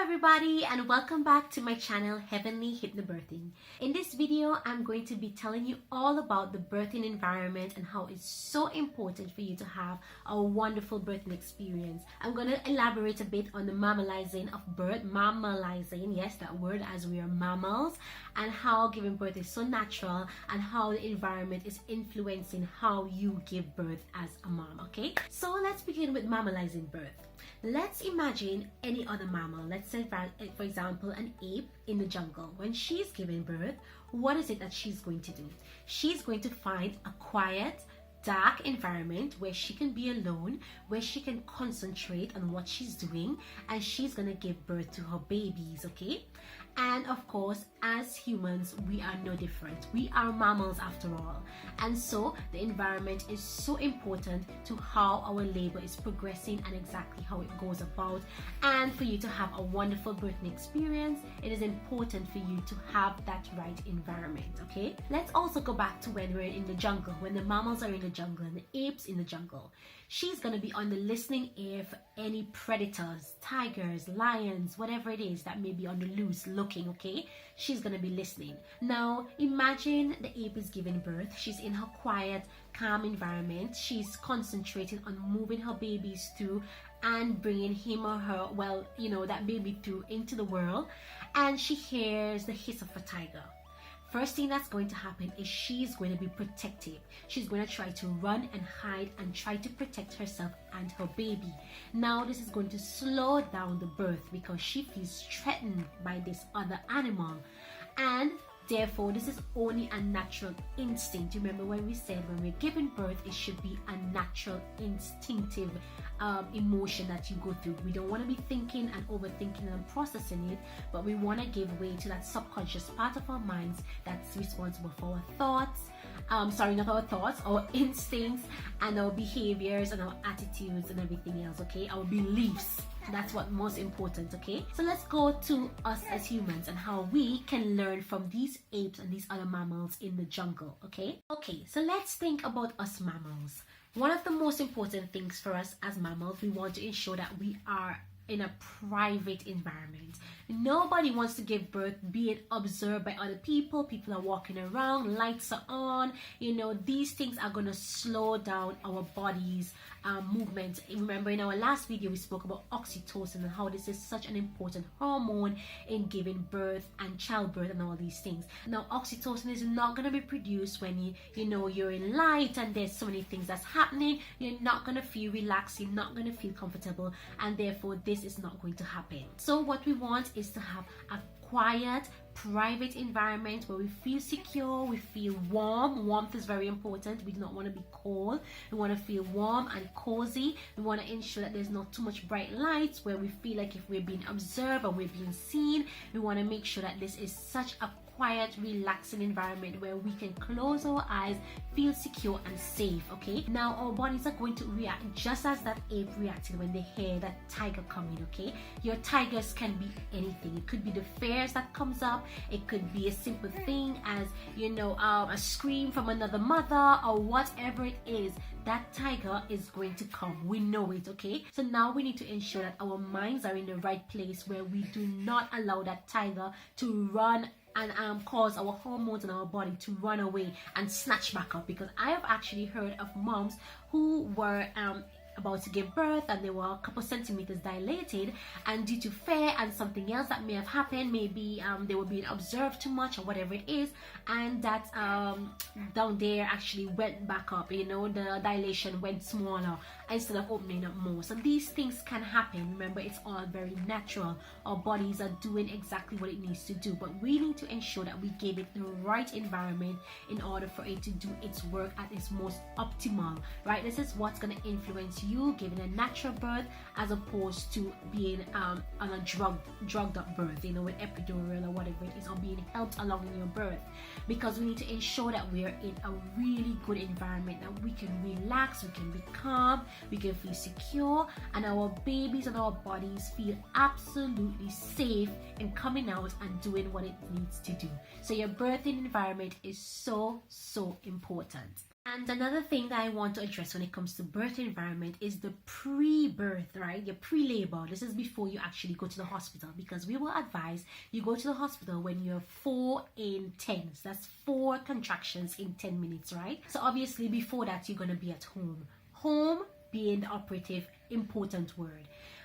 everybody, and welcome back to my channel Heavenly Hypnobirthing. In this video, I'm going to be telling you all about the birthing environment and how it's so important for you to have a wonderful birthing experience. I'm going to elaborate a bit on the mammalizing of birth, mammalizing, yes, that word, as we are mammals, and how giving birth is so natural and how the environment is influencing how you give birth as a mom. Okay, so let's begin with mammalizing birth. Let's imagine any other mammal. Let's say, for example, an ape in the jungle. When she's giving birth, what is it that she's going to do? She's going to find a quiet, dark environment where she can be alone, where she can concentrate on what she's doing, and she's going to give birth to her babies, okay? And of course, as humans, we are no different. We are mammals after all. And so the environment is so important to how our labor is progressing and exactly how it goes about. And for you to have a wonderful birthing experience, it is important for you to have that right environment, okay? Let's also go back to when we're in the jungle, when the mammals are in the jungle and the apes in the jungle. She's going to be on the listening ear for any predators, tigers, lions, whatever it is that may be on the loose looking, okay? She's going to be listening. Now, imagine the ape is giving birth. She's in her quiet, calm environment. She's concentrating on moving her babies through and bringing him or her, well, you know, that baby through into the world. And she hears the hiss of a tiger. First thing that's going to happen is she's going to be protective. She's going to try to run and hide and try to protect herself and her baby. Now this is going to slow down the birth because she feels threatened by this other animal. And therefore, this is only a natural instinct. Remember when we said when we're giving birth, it should be a natural, instinctive emotion that you go through. We don't want to be thinking and overthinking and processing it, but we want to give way to that subconscious part of our minds that's responsible for our thoughts. Not our thoughts, our instincts and our behaviors and our attitudes and everything else, okay? Our beliefs. That's what's most important, okay? So let's go to us as humans and how we can learn from these apes and these other mammals in the jungle, okay? Okay, so let's think about us mammals. One of the most important things for us as mammals, we want to ensure that we are in a private environment. Nobody wants to give birth being observed by other people. People are walking around, lights are on. You know, these things are going to slow down our body's movement. Remember in our last video we spoke about oxytocin and how this is such an important hormone in giving birth and childbirth and all these things. Now oxytocin is not going to be produced when you're in light and there's so many things that's happening. You're not going to feel relaxed, you're not going to feel comfortable, and therefore this is not going to happen. So what we want is to have a quiet, private environment where we feel secure, we feel warm. Warmth is very important. We do not want to be cold. We want to feel warm and cozy. We want to ensure that there's not too much bright lights where we feel like if we're being observed or we're being seen. We want to make sure that this is such a quiet, relaxing environment where we can close our eyes, feel secure and safe, okay? Now our bodies are going to react just as that ape reacted when they hear that tiger coming, okay? Your tigers can be anything. It could be the fears that comes up. It could be a simple thing as, a scream from another mother or whatever it is. That tiger is going to come. We know it, okay? So now we need to ensure that our minds are in the right place where we do not allow that tiger to run and cause our hormones in our body to run away and snatch back up. Because I have actually heard of moms who were about to give birth and they were a couple centimeters dilated, and due to fear and something else that may have happened, maybe they were being observed too much or whatever it is, and that down there actually went back up, the dilation went smaller instead of opening up more. So these things can happen. Remember, it's all very natural. Our bodies are doing exactly what it needs to do, but we need to ensure that we give it the right environment in order for it to do its work at its most optimal, right? This is what's going to influence you giving a natural birth as opposed to being on a drugged up birth, with epidural or whatever it is, or being helped along in your birth. Because we need to ensure that we are in a really good environment, that we can relax, we can be calm, we can feel secure, and our babies and our bodies feel absolutely safe in coming out and doing what it needs to do. So your birthing environment is so important. And another thing that I want to address when it comes to birth environment is the pre-birth, right? Your pre-labor. This is before you actually go to the hospital, because we will advise you go to the hospital when you're 4 in 10. So that's 4 contractions in 10 minutes, right? So obviously before that, you're going to be at home. Home being the operative important word.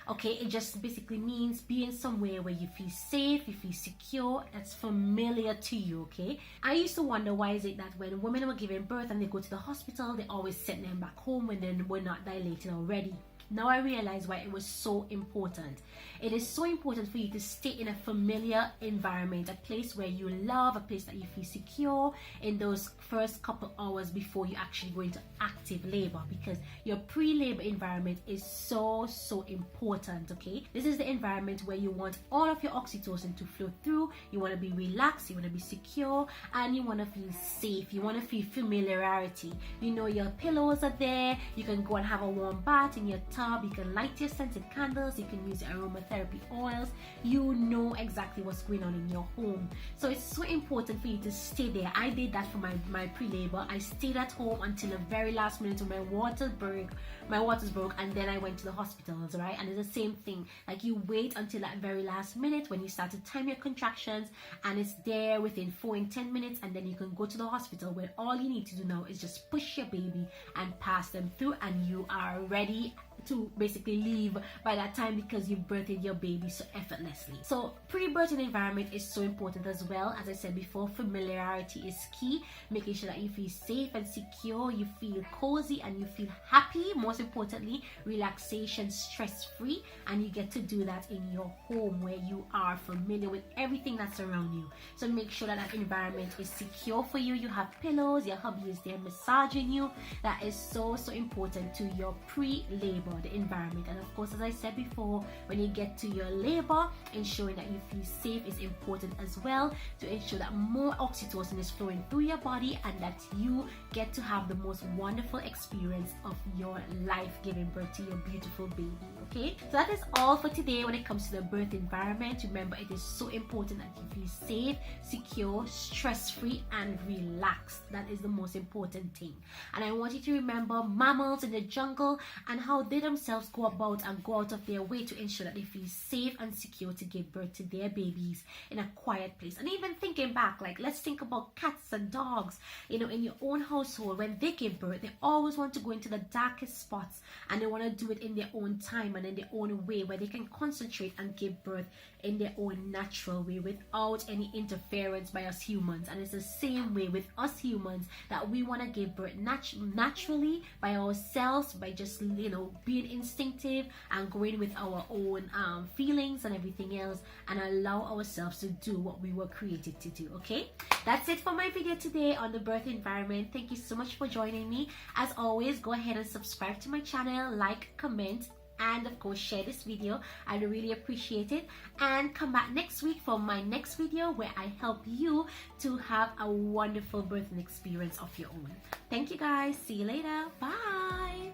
Okay, it just basically means being somewhere where you feel safe, you feel secure, that's familiar to you. Okay, I used to wonder, why is it that when women were giving birth and they go to the hospital, they always send them back home when they were not dilated already? Now I realize why it was so important. It is so important for you to stay in a familiar environment, a place where you love, a place that you feel secure in those first couple hours before you actually go into active labor, because your pre-labor environment is so important. Okay, this is the environment where you want all of your oxytocin to flow through. You want to be relaxed, you want to be secure, and you want to feel safe. You want to feel familiarity. You know your pillows are there, you can go and have a warm bath in your tub, you can light your scented candles, you can use your aromatherapy oils. You know exactly what's going on in your home. So it's so important for you to stay there. I did that for my pre-labor. I stayed at home until the very last minute when my waters broke, and then I went to the hospitals, right? And it's the same thing. Like, you wait until that very last minute when you start to time your contractions, and it's there within 4 and 10 minutes, and then you can go to the hospital, where all you need to do now is just push your baby and pass them through, and you are ready to basically leave by that time, because you birthed your baby so effortlessly. So pre-birthing environment is so important as well. As I said before, familiarity is key, making sure that you feel safe and secure, you feel cozy, and you feel happy. Most importantly, relaxation, stress-free, and you get to do that in your home where you are familiar with everything that's around you. So make sure that that environment is secure for you. You have pillows, your hubby is there massaging you. That is so important to your pre-labor, the environment. And of course, as I said before, when you get to your labor, ensuring that you feel safe is important as well, to ensure that more oxytocin is flowing through your body, and that you get to have the most wonderful experience of your life, giving birth to your beautiful baby. Okay, so that is all for today when it comes to the birth environment. Remember, it is so important that you feel safe, secure, stress-free, and relaxed. That is the most important thing. And I want you to remember mammals in the jungle and how they themselves go about and go out of their way to ensure that they feel safe and secure to give birth to their babies in a quiet place. And even thinking back, like, let's think about cats and dogs. You know, in your own household, when they give birth, they always want to go into the darkest spots, and they want to do it in their own time and in their own way, where they can concentrate and give birth in their own natural way without any interference by us humans. And it's the same way with us humans, that we want to give birth naturally by ourselves, by just, you know, being instinctive and going with our own feelings and everything else, and allow ourselves to do what we were created to do. Okay, that's it for my video today on the birth environment. Thank you so much for joining me. As always, go ahead and subscribe to my channel, like, comment, and of course share this video. I'd really appreciate it. And come back next week for my next video, where I help you to have a wonderful birthing experience of your own. Thank you guys. See you later. Bye.